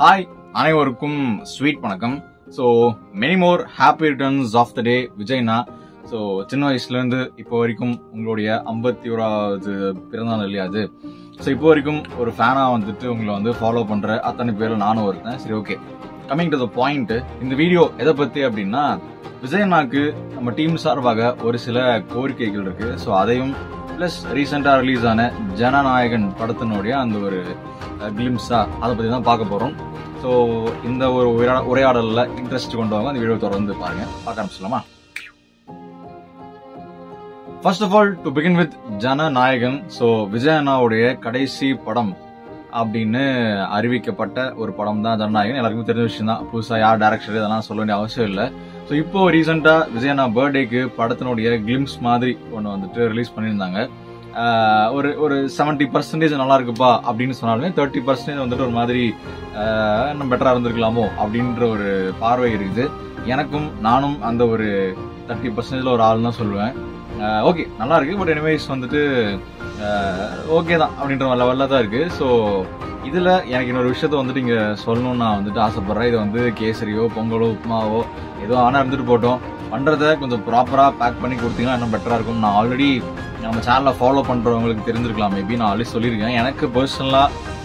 Hi அனைவருக்கும் sweet வணக்கம். So many more happy returns of the day விஜய்னா. So சின்ன வயசுலேருந்து இப்போ வரைக்கும் உங்களுடைய 51வது பிறந்தநாள் இல்லையா அது. ஸோ இப்போ வரைக்கும் ஒரு ஃபேனாக வந்துட்டு உங்களை வந்து ஃபாலோ பண்ணுற அத்தனை பேரும் நானும் இருக்கேன். சரி, okay, coming to the point. இந்த வீடியோ எதை பற்றி அப்படின்னா, விஜயண்ணாக்கு நம்ம டீம் சார்பாக ஒரு சில கோரிக்கைகள் இருக்கு. ஸோ அதையும் பிளஸ் ரீசெண்டாக ரிலீஸ் ஆன ஜனநாயகன் படத்தினுடைய அந்த ஒரு கிளிம்ஸா அதை பற்றி தான் பார்க்க போகிறோம். ஸோ இந்த ஒரு உரையாடலில் இன்ட்ரெஸ்ட் கொண்டவங்க அந்த வீடியோ தொடர்ந்து பாருங்க. பார்க்க ஆரம்பிச்சலாமா? First of all, to begin with Jana Nayagan. So Vijay அண்ணாவுடைய கடைசி படம் அப்படின்னு அறிவிக்கப்பட்ட ஒரு படம் தான் ஜனநாயகன். எல்லாருக்கும் தெரிஞ்ச விஷயம் தான். புதுசாக யார் டைரக்டர் இதெல்லாம் சொல்ல வேண்டிய அவசியம் இல்லை. ஸோ இப்போ ரீசெண்டா விஜய் அண்ணா பர்த்டேக்கு படத்தினுடைய கிளிம்ஸ் மாதிரி ஒன்று வந்துட்டு ரிலீஸ் பண்ணியிருந்தாங்க. ஒரு 70% நல்லா இருக்குப்பா அப்படின்னு சொன்னாலுமே 30% வந்துட்டு ஒரு மாதிரி இன்னும் பெட்டரா இருந்திருக்கலாமோ அப்படின்ற ஒரு பார்வை இருக்குது. நானும் அந்த ஒரு 30% ஒரு ஆள் தான் சொல்லுவேன். ஓகே, நல்லா இருக்கு, பட் எனிவேஸ் வந்துட்டு ஓகே தான் அப்படின்ற லெவல்ல தான் இருக்கு. ஸோ இதுல எனக்கு இன்னொரு விஷயத்த வந்துட்டு இங்க சொல்லணும்னு நான் வந்துட்டு ஆசைப்படுறேன். இது வந்து கேசரியோ பொங்கலோ உப்புமாவோ ஏதோ ஆனா இருந்துட்டு போட்டோம், பண்றத கொஞ்சம் ப்ராப்பரா பேக் பண்ணி கொடுத்தீங்கன்னா இன்னும் பெட்டரா இருக்கும். நான் ஆல்ரெடி நம்ம சேனலை ஃபாலோ பண்றவங்களுக்கு தெரிஞ்சிருக்கலாம், மேபி நான் ஆல்ரெடி சொல்லியிருக்கேன். எனக்கு பர்சனலா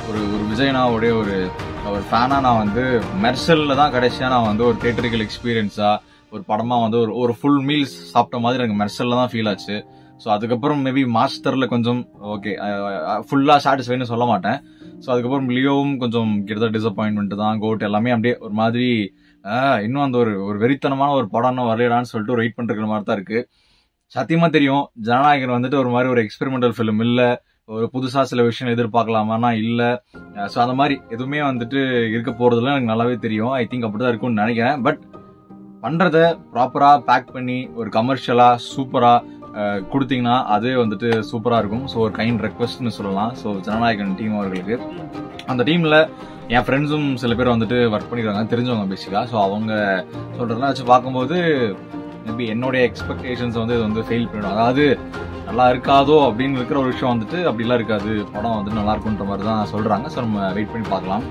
ஒரு விஜய்னாவுடைய ஒரு ஃபேனா நான் வந்து மெர்சல்ல தான் கடைசியா நான் வந்து ஒரு தியேட்டரிக்கல் எக்ஸ்பீரியன்ஸா ஒரு படமா வந்து ஒரு ஃபுல் மீல்ஸ் சாப்பிட்ட மாதிரி எனக்கு மெர்சல்ல தான் ஃபீல் ஆச்சு. ஸோ அதுக்கப்புறம் மேபி மாஸ்டர்ல கொஞ்சம் ஓகே ஃபுல்லா சாட்டிஸ்ஃபைன்னு சொல்ல மாட்டேன். ஸோ அதுக்கப்புறம் லியோவும் கொஞ்சம் கிட்டத்தட்ட டிசப்பாயின்மெண்ட் தான். கோட் எல்லாமே அப்படியே ஒரு மாதிரி இன்னும் அந்த ஒரு வெறித்தனமான ஒரு படம் வரலையான்னு சொல்லிட்டு ஒரு வெயிட் பண்ற மாதிரி தான் இருக்கு. சத்தியமா தெரியும், ஜனநாயகன் வந்துட்டு ஒரு மாதிரி ஒரு எக்ஸ்பெரிமெண்டல் ஃபிலிம் இல்ல, ஒரு புதுசா சில விஷயம் எதிர்பார்க்கலாமான்னா இல்ல. ஸோ அந்த மாதிரி எதுவுமே வந்துட்டு இருக்க போறதுல எனக்கு நல்லாவே தெரியும். ஐ திங்க் அப்படிதான் இருக்கும்னு நினைக்கிறேன். பட் பண்றத ப்ராப்பரா பேக் பண்ணி ஒரு கமர்ஷியலா சூப்பரா கொடுத்தீங்கன்னா அதே வந்துட்டு சூப்பரா இருக்கும். ஸோ ஒரு கைண்ட் ரெக்வஸ்ட்னு சொல்லலாம். ஸோ ஜனநாயகன் டீம் அவர்களுக்கு, அந்த டீம்ல என் ஃப்ரெண்ட்ஸும் சில பேர் வந்துட்டு ஒர்க் பண்ணிருக்காங்க, தெரிஞ்சவங்க பேசிக்கா. ஸோ அவங்க சொல்றதெல்லாம் வச்சு பார்க்கும்போது மேபி என்னுடைய எக்ஸ்பெக்டேஷன்ஸ் வந்து இது வந்து ஃபெயில் பண்ணிடும். அதாவது நல்லா இருக்காதோ அப்படின்னு இருக்கிற ஒரு விஷயம் வந்துட்டு அப்படிலாம் இருக்காது, படம் வந்துட்டு நல்லா இருக்குன்ற மாதிரி தான் சொல்றாங்க. ஸோ நம்ம வெயிட் பண்ணி பார்க்கலாம்.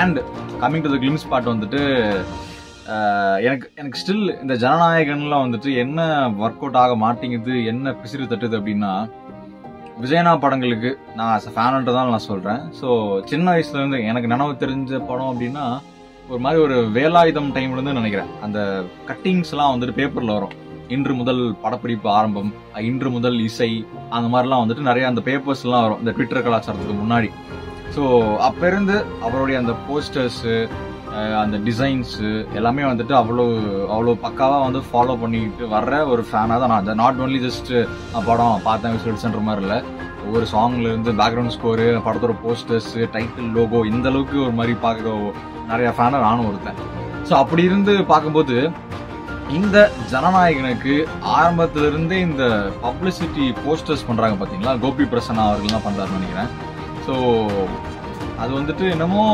And coming to the glimpse part வந்துட்டு எனக்கு ஸ்டில் இந்த ஜனநாயகன்ல வந்துட்டு என்ன ஒர்க் அவுட் ஆக மாட்டேங்குது, என்ன பிசிறு தட்டுது அப்படின்னா, விஜயனா படங்களுக்கு நான் ஆஸ் அ ஃபேன்ன்றதான் நான் சொல்றேன். ஸோ சின்ன வயசுல இருந்து எனக்கு நினைவு தெரிஞ்ச படம் அப்படின்னா ஒரு மாதிரி ஒரு வேலாயுதம் டைம்ல இருந்து நினைக்கிறேன். அந்த கட்டிங்ஸ் எல்லாம் வந்துட்டு பேப்பர்ல வரும். இன்று முதல் படப்பிடிப்பு ஆரம்பம், இன்று முதல் இசை, அந்த மாதிரிலாம் வந்துட்டு நிறைய அந்த பேப்பர்ஸ் எல்லாம் வரும் இந்த ட்விட்டர் கலாச்சாரத்துக்கு முன்னாடி. ஸோ அப்ப இருந்து அவருடைய அந்த போஸ்டர்ஸ், அந்த டிசைன்ஸ் எல்லாமே வந்துட்டு அவ்வளோ பக்காவா வந்து ஃபாலோ பண்ணிட்டு வர்ற ஒரு ஃபேனா தான் நான். நாட் ஒன்லி ஜஸ்ட் படம் பார்த்தேன் விசுவல்ஸ்ன்ற மாதிரி இல்லை, ஒவ்வொரு சாங்ல இருந்து பேக்ரவுண்ட் ஸ்கோரு, படத்தோட போஸ்டர்ஸ், டைட்டில், லோகோ, இந்த அளவுக்கு ஒரு மாதிரி பார்க்குற நிறைய ஃபேனா நானும் ஒருத்தேன். ஸோ அப்படி இருந்து பார்க்கும்போது இந்த ஜனநாயகனுக்கு ஆரம்பத்துல இருந்தே இந்த பப்ளிசிட்டி போஸ்டர்ஸ் பண்றாங்க பாத்தீங்களா, கோபி பிரசன்னா அவர்கள் தான் பண்றாருன்னு நினைக்கிறேன். ஸோ அது வந்துட்டு என்னமோ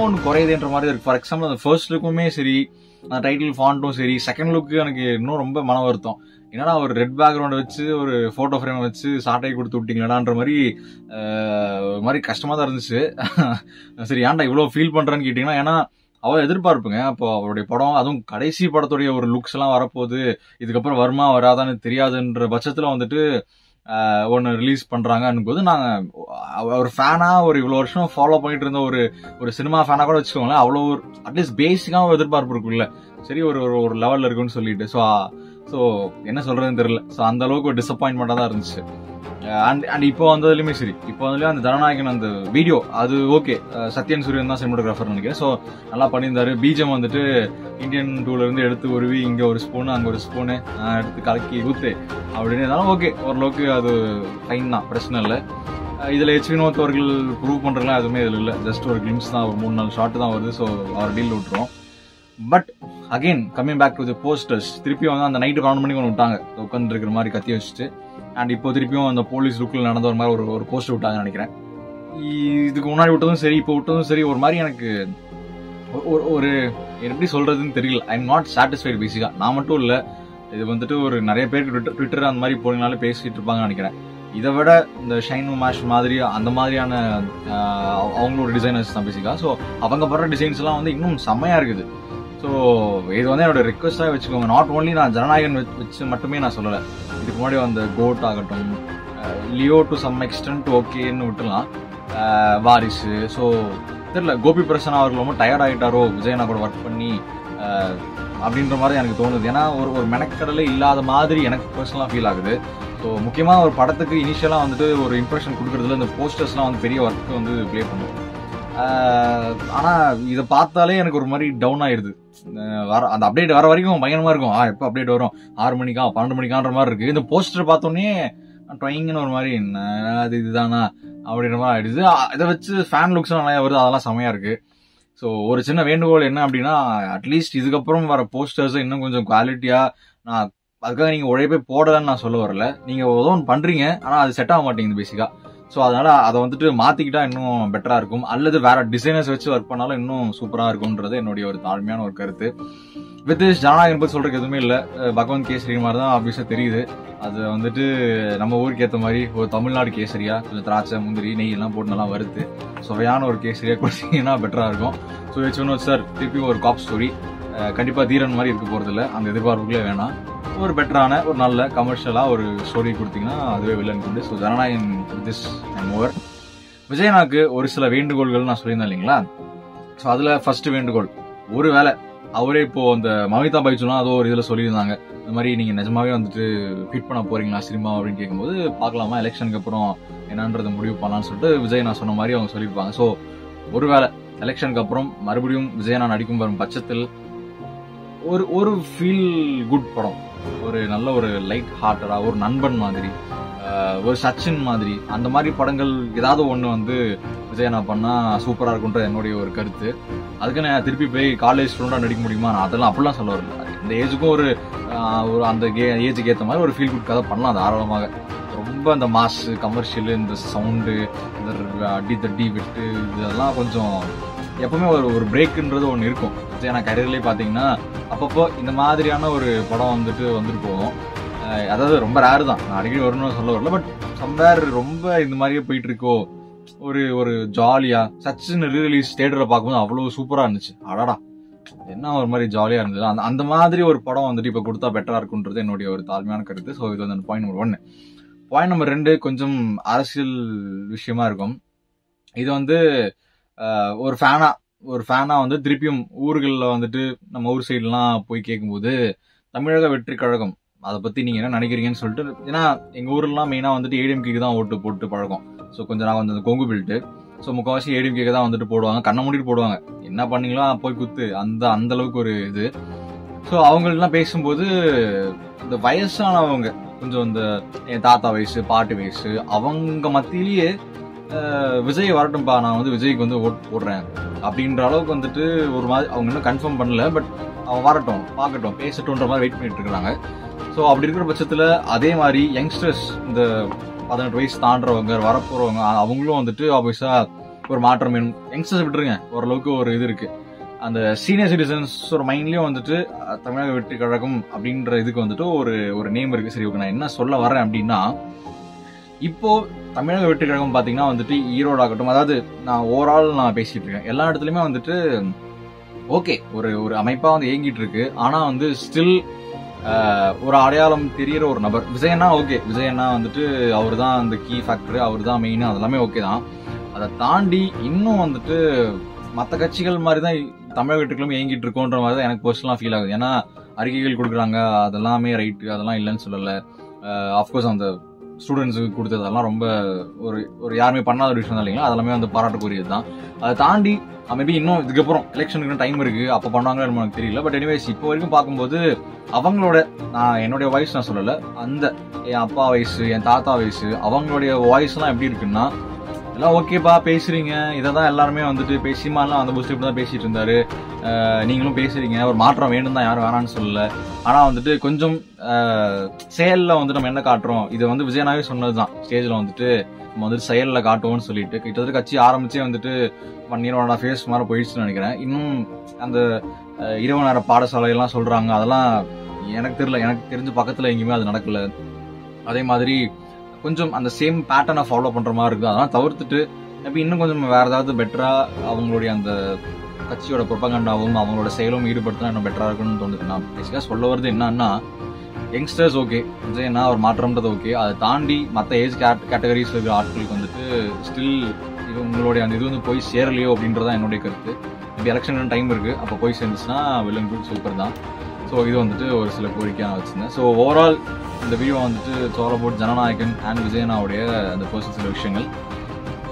ஒன்று குறையுதுன்ற மாதிரி இருக்கு. ஃபார் எக்ஸாம்பிள் அந்த ஃபர்ஸ்ட் லுக்குமே சரி, அந்த டைட்டில் ஃபாண்ட்டும் சரி, செகண்ட் லுக்கு எனக்கு இன்னும் ரொம்ப மன வருத்தம். என்னன்னா ஒரு ரெட் பேக்ரவுண்ட் வச்சு ஒரு போட்டோ ஃப்ரேம் வச்சு சாட்டையை கொடுத்து விட்டீங்களான்ற மாதிரி கஷ்டமா தான் இருந்துச்சு. சரி, ஏன்டா இவ்வளவு ஃபீல் பண்றேன்னு கேட்டீங்கன்னா, ஏன்னா அவ எதிர்பார்ப்புங்க. அப்போ அவருடைய படம், அதுவும் கடைசி படத்துடைய ஒரு லுக்ஸ் எல்லாம் வரப்போகுது, இதுக்கப்புறம் வருமா வராதான்னு தெரியாதுன்ற பட்சத்துல வந்துட்டு ஒன்னு ரிலீஸ் பண்றாங்கன்னு போது, நாங்க ஒரு ஃபேனா ஒரு இவ்வளவு வருஷம் ஃபாலோ பண்ணிட்டு இருந்த ஒரு சினிமா ஃபேனா கூட வச்சுக்கோங்களேன், அவ்வளவு அட்லீஸ்ட் பேசிக்கா ஒரு எதிர்பார்ப்பு இருக்குல்ல, சரி ஒரு லெவல்ல இருக்குன்னு சொல்லிட்டு. ஸோ என்ன சொல்றதுன்னு தெரியல. ஸோ அந்த அளவுக்கு ஒரு டிசப்பாயின்மெண்டா தான் இருந்துச்சு. அண்ட் இப்போ வந்ததுலயுமே சரி, இப்போ வந்து அந்த ஜனநாயகன் அந்த வீடியோ அது ஓகே, சத்யன் சூரியன் தான் சினிமாட்டோகிராஃபர் நினைக்கிறேன். ஸோ நல்லா பண்ணியிருந்தாரு. பீஜம் வந்துட்டு இந்தியன் டூல இருந்து எடுத்து உருவி இங்க ஒரு ஸ்பூனு அங்க ஒரு ஸ்பூனு எடுத்து கலக்கி ஊத்து அப்படின்னு இருந்தாலும் ஓகே, ஓரளவுக்கு அது ஃபைன் தான், பிரச்சனை இல்லை. இதுல வினோத் அவர்கள் ப்ரூவ் பண்றதுலாம் எதுவுமே இதுல இல்லை, ஜஸ்ட் ஒரு கிளிம்ஸ் தான், ஒரு 3-4 ஷாட் தான் வருது. ஸோ அவர் டீல் விட்டுரும். But again coming back to the posters, திருப்பி வந்து அந்த நைட்டு 12 மணிக்கு ஒன்று விட்டாங்க உட்காந்து இருக்கிற மாதிரி கத்தி வச்சுட்டு. அண்ட் இப்போ திருப்பியும் அந்த போலீஸ் லுக்கில் நடந்த ஒரு மாதிரி ஒரு போஸ்டர் விட்டாங்கன்னு நினைக்கிறேன். இதுக்கு முன்னாடி விட்டதும் சரி, இப்போ விட்டதும் சரி, ஒரு மாதிரி எனக்கு ஒரு எப்படி சொல்றதுன்னு தெரியல. ஐ எம் நாட் சாட்டிஸ்ஃபைட் பேசிக்கா. நான் மட்டும் இல்லை, இது வந்துட்டு ஒரு நிறைய பேருக்கு ட்விட்டர் அந்த மாதிரி போனீங்கனாலே பேசிட்டு இருப்பாங்கன்னு நினைக்கிறேன். இதை விட இந்த ஷைன் மேஷ் மாதிரி அந்த மாதிரியான அவங்களோட டிசைனர்ஸ் தான் பேசிக்கா. ஸோ அவங்க படுற டிசைன்ஸ் எல்லாம் வந்து இன்னும் செம்மையா இருக்குது. ஸோ இது வந்து என்னோட ரிக்வஸ்டாக வச்சுக்கோங்க. நாட் ஓன்லி நான் ஜனநாயகன் வச்சு மட்டுமே நான் சொல்லலை. இதுக்கு முன்னாடி அந்த கோட் ஆகட்டும், லியோ டு சம் எக்ஸ்டென்ட் ஓகேன்னு விட்டுலாம், வாரிசு. ஸோ தெரியல, கோபி பிரசன்னா அவர்கள் ரொம்ப டயர்ட் ஆகிட்டாரோ விஜயனா கூட ஒர்க் பண்ணி அப்படின்ற மாதிரி எனக்கு தோணுது. ஏன்னா ஒரு மெனக்கடலே இல்லாத மாதிரி எனக்கு பர்சனலாக ஃபீல் ஆகுது. ஸோ முக்கியமாக ஒரு படத்துக்கு இனிஷியலாக வந்துட்டு ஒரு இம்ப்ரெஷன் கொடுக்குறதுல இந்த போஸ்டர்ஸ்லாம் வந்து பெரிய ஒர்க்கு வந்து ப்ளே பண்ணும். ஆனால் இதை பார்த்தாலே எனக்கு ஒரு மாதிரி டவுன் ஆயிடுது. அந்த அப்டேட் வர வரைக்கும் பயங்கரமாக இருக்கும். எப்போ அப்டேட் வரும், 6 மணிக்கா 12 மணிக்கான்ற மாதிரி இருக்குது. இந்த போஸ்டர் பார்த்தோன்னே ட்ரைங்கன்னு ஒரு மாதிரி அது இதுதானா அப்படின்ற மாதிரி ஆயிடுது. இதை வச்சு ஃபேன் லுக்ஸ்லாம் நிறையா வருது, அதெல்லாம் செமையாக இருக்குது. ஸோ ஒரு சின்ன வேண்டுகோள் என்ன அப்படின்னா, அட்லீஸ்ட் இதுக்கப்புறம் வர போஸ்டர்ஸை இன்னும் கொஞ்சம் குவாலிட்டியாக, நான் அதுக்காக நீங்கள் உழைப்பே போடலன்னு நான் சொல்ல வரல, நீங்கள் ஏதோ ஒன்று பண்ணுறீங்க ஆனால் அது செட் ஆக மாட்டேங்குது பேசிக்காக. ஸோ அதனால் அதை வந்துட்டு மாற்றிக்கிட்டா இன்னும் பெட்டராக இருக்கும். அல்லது வேற டிசைனர்ஸ் வச்சு ஒர்க் பண்ணாலும் இன்னும் சூப்பராக இருக்கும்ன்றது என்னுடைய ஒரு தாழ்மையான ஒரு கருத்து. வித் ஜனநாயகன் பற்றி சொல்கிறதுக்கு எதுவுமே இல்லை. பகவந்த் கேசரி மாதிரி தான் ஆப்வியஸாக தெரியுது. அது வந்துட்டு நம்ம ஊருக்கு ஏற்ற மாதிரி ஒரு தமிழ்நாடு கேசரியா, கொஞ்சம் திராட்சை முந்திரி நெய் எல்லாம் போட்டு நல்லா வறுத்து சுவையான ஒரு கேசரியா கொடுத்தீங்கன்னா பெட்டராக இருக்கும். ஸோ வினோத் சார் திருப்பியும் ஒரு காப் ஸ்டோரி, கண்டிப்பாக தீரன் மாதிரி இருக்க போகிறதில்ல, அந்த எதிர்பார்ப்புகளே வேணாம். ஒரு பெட்டரான ஒரு நல்ல கமர்ஷியலாக ஒரு ஸ்டோரி கொடுத்தீங்கன்னா அதுவே வில்லன் கொண்டு. So Jana Nayagan this and over. விஜயனாக்கு ஒரு சில வேண்டுகோள்கள் நான் சொல்லியிருந்தேன் இல்லைங்களா. ஸோ அதில் ஃபர்ஸ்ட் வேண்டுகோள், ஒரு வேளை அவரே இப்போ அந்த மமிதா பைஜுலாம் அதோ ஒரு இதில் சொல்லியிருந்தாங்க, இந்த மாதிரி நீங்கள் நிஜமாவே வந்துட்டு ஃபிட் பண்ண போறீங்களா சினிமா அப்படின்னு கேட்கும்போது, பார்க்கலாமா எலெக்ஷனுக்கு அப்புறம் என்னன்றதை முடிவு பண்ணலான்னு சொல்லிட்டு விஜய் நான் சொன்ன மாதிரி அவங்க சொல்லியிருப்பாங்க. ஸோ ஒருவேளை எலெக்ஷனுக்கு அப்புறம் மறுபடியும் விஜயனா நடிக்கும் வரும் பட்சத்தில் ஒரு ஃபீல் குட் படம், ஒரு நல்ல ஒரு லைட் ஹார்ட்டடா, ஒரு நண்பன் மாதிரி, ஒரு சச்சின் மாதிரி, அந்த மாதிரி படங்கள் ஏதாவது ஒன்று வந்து விஜயனா பண்ணா சூப்பரா இருக்குன்ற என்னுடைய ஒரு கருத்து. அதுக்கு நான் திருப்பி போய் காலேஜ் ஸ்டூடெண்டா நடிக்க முடியுமா, நான் அதெல்லாம் அப்படிலாம் சொல்ல வரல. இந்த ஏஜுக்கும் ஒரு அந்த ஏஜுக்கு ஏற்ற மாதிரி ஒரு ஃபீல் குட் கதை பண்ணலாம் தாராளமாக. ரொம்ப அந்த மாஸ் கமர்ஷியல், இந்த சவுண்டு, இந்த அடி தட்டி விட்டு இதெல்லாம் கொஞ்சம் எப்பவுமே ஒரு பிரேக்குன்றது ஒன்று இருக்கும். விஜயனா கரியர்லேயே பார்த்தீங்கன்னா அப்பப்போ இந்த மாதிரியான ஒரு படம் வந்துட்டு போகும். அதாவது ரொம்ப ரேரு தான், நான் அடிக்கடி வரணும்னு சொல்ல வரல, பட் சம்வேர் ரொம்ப இந்த மாதிரியே போயிட்டு இருக்கோ, ஒரு ஜாலியா. சச்சின் ரீரிலீஸ் தியேட்டர்ல பார்க்கும்போது அவ்வளவு சூப்பரா இருந்துச்சு. அடாடா என்ன ஒரு மாதிரி ஜாலியா இருந்தது. அந்த மாதிரி ஒரு படம் வந்துட்டு இப்ப கொடுத்தா பெட்டரா இருக்குன்றது என்னுடைய ஒரு தாழ்மையான கருத்து. ஸோ இது வந்து பாயிண்ட் நம்பர் 1. பாயிண்ட் நம்பர் 2 கொஞ்சம் அரசியல் விஷயமா இருக்கும். இது வந்து ஒரு ஃபேனா வந்து திருப்பியும் ஊர்களில் வந்துட்டு நம்ம ஊர் சைட்லாம் போய் கேட்கும்போது தமிழக வெற்றி கழகம் அதை பத்தி நீங்க என்ன நினைக்கிறீங்கன்னு சொல்லிட்டு, ஏன்னா எங்க ஊர்லாம் மெயினா வந்துட்டு ஏடிஎம்கேக்கு தான் ஓட்டு போட்டு பழக்கம். ஸோ கொஞ்சம் நான் வந்து கொங்கு பில்ட்டு, ஸோ முக்கால்வாசி ஏடிஎம்கேக்கு தான் வந்துட்டு போடுவாங்க, கண்ணை மூடிட்டு போடுவாங்க, என்ன பண்ணீங்களோ போய் குத்து, அந்த அளவுக்கு ஒரு இது. ஸோ அவங்கள்லாம் பேசும்போது இந்த வயசானவங்க, கொஞ்சம் இந்த என் தாத்தா வயசு பாட்டு வயசு, அவங்க மத்தியிலேயே விஜய் வரட்டும்பா, நான் வந்து விஜய்க்கு வந்து ஓட்டு போடுறேன் அப்படின்ற அளவுக்கு வந்துட்டு ஒரு மாதிரி அவங்க இன்னும் கன்ஃபார்ம் பண்ணல, பட் அவன் வரட்டும் பார்க்கட்டும் பேசட்டும்ன்ற மாதிரி வெயிட் பண்ணிட்டு இருக்கிறாங்க. ஸோ அப்படி இருக்கிற பட்சத்தில் அதே மாதிரி யங்ஸ்டர்ஸ், இந்த 18 வயசு தாண்டவங்க வரப்போறவங்க, அவங்களும் வந்துட்டு ஆப்வியஸா ஒரு மாற்றம் வேணும். யங்ஸ்டர்ஸ் விட்டுருங்க, ஓரளவுக்கு ஒரு இது இருக்கு. அந்த சீனியர் சிட்டிசன்ஸ் ஒரு மைண்ட்லயும் வந்துட்டு தமிழக வெற்றி கழகம் அப்படின்ற இதுக்கு வந்துட்டு ஒரு நேம் இருக்கு. சரி, ஓகே, நான் என்ன சொல்ல வரேன் அப்படின்னா, இப்போ தமிழக வெற்றி கழகம் பாத்தீங்கன்னா வந்துட்டு ஈரோடு ஆகட்டும், அதாவது நான் ஓவரால் நான் பேசிட்டு இருக்கேன், எல்லா இடத்துலயுமே வந்துட்டு ஓகே ஒரு அமைப்பா வந்து இயங்கிட்டு இருக்கு. ஆனா வந்து ஸ்டில் ஒரு அடையாளம் தெரியற ஒரு நபர் விஜயண்ணா. ஓகே, விஜயண்ணா வந்துட்டு அவர் தான் அந்த கீ ஃபேக்டர், அவர் தான் மெயின், அதெல்லாமே ஓகே தான். அதை தாண்டி இன்னும் வந்துட்டு மற்ற கட்சிகள் மாதிரி தான் தமிழக வெற்றிகளும் இயங்கிட்டு இருக்கோன்ற மாதிரி தான் எனக்கு பர்சனலா ஃபீல் ஆகுது. ஏன்னா அறிக்கைகள் கொடுக்குறாங்க, அதெல்லாமே ரைட்டு, அதெல்லாம் இல்லைன்னு சொல்லல. ஆஃப்கோர்ஸ் அந்த ஸ்டூடெண்ட்ஸுக்கு கொடுத்தது அதெல்லாம் ரொம்ப ஒரு யாருமே பண்ணாத ஒரு விஷயம் தான் இல்லைங்களா, அதெல்லாமே வந்து பாராட்டுக்குரியது தான். அதை தாண்டி மேபி இன்னும் இதுக்கப்புறம் எலெக்ஷனுக்கு டைம் இருக்கு, அப்ப பண்ணுவாங்கன்னு எனக்கு தெரியல. பட் எனிவேஸ் இப்போ வரைக்கும் பார்க்கும்போது அவங்களோட, நான் என்னுடைய வாய்ஸ் நான் சொல்லல, அந்த என் அப்பா வயசு என் தாத்தா வயசு அவங்களுடைய வாய்ஸ் எல்லாம் எப்படி இருக்குன்னா, எல்லாம் ஓகேப்பா பேசுறீங்க, இதான் எல்லாருமே வந்துட்டு பேசிமாலாம் அந்த புஸ்ட் இப்படி தான் பேசிட்டு இருந்தாரு, நீங்களும் பேசுறீங்க, ஒரு மாற்றம் வேணும் தான், யாரும் வேணான்னு சொல்லல. ஆனா வந்துட்டு கொஞ்சம் செயல்ல வந்து நம்ம என்ன காட்டுறோம், இது வந்து விஜயனாவே சொன்னதுதான், ஸ்டேஜ்ல வந்துட்டு நம்ம வந்துட்டு செயல்ல காட்டுவோம்னு சொல்லிட்டு கிட்டத்தட்ட கட்சி ஆரம்பிச்சே வந்துட்டு 1 year 1.5 years மாதிரி போயிடுச்சுன்னு நினைக்கிறேன். இன்னும் அந்த இரவு நேர பாடசாலை எல்லாம் சொல்றாங்க, அதெல்லாம் எனக்கு தெரியல, எனக்கு தெரிஞ்ச பக்கத்துல எங்கேயுமே அது நடக்கல. அதே மாதிரி கொஞ்சம் அந்த சேம் பேட்டர்னை ஃபாலோ பண்ற மாதிரி இருக்குது. அதெல்லாம் தவிர்த்துட்டு மேபி இன்னும் கொஞ்சம் வேற ஏதாவது பெட்டரா அவங்களுடைய அந்த கட்சியோட ப்ரொபகண்டாவும் அவங்களோட செயலும் ஈடுபடுத்தினா இன்னும் பெட்டரா இருக்குன்னு தோணுது. நான் பேசிக்காக சொல்ல வருது என்னன்னா, யங்ஸ்டர்ஸ் ஓகே, விஜய்னா ஒரு மாற்றம்ன்றது ஓகே, அதை தாண்டி மற்ற ஏஜ் கேட்டகரிஸ் இருக்கிற ஆட்களுக்கு வந்துட்டு ஸ்டில் இது உங்களுடைய அந்த இது வந்து போய் சேரலையோ அப்படின்றதான் என்னுடைய கருத்து. இப்போ எலெக்ஷன் டைம் இருக்கு, அப்போ போய் சேர்ந்துச்சுன்னா வெல் அண்ட் குட், சூப்பர் தான். ஸோ இது வந்துட்டு ஒரு சில கோரிக்கையாக நான் வச்சிருந்தேன். ஸோ ஓவரால் இந்த வீடியோ வந்துட்டு it's all about Jana Nayagan and விஜயனாவுடைய அந்த பர்சனல் சில விஷயங்கள்.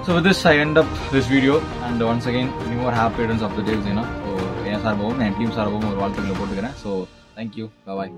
So with this, I end up this video, and once again, many more happy returns of the day, Vijayana. So, என் சார்பாகவும் என் டீம் சார்பாகவும் ஒரு வாழ்த்துக்களை போட்டுக்கிறேன். So, thank you, bye bye.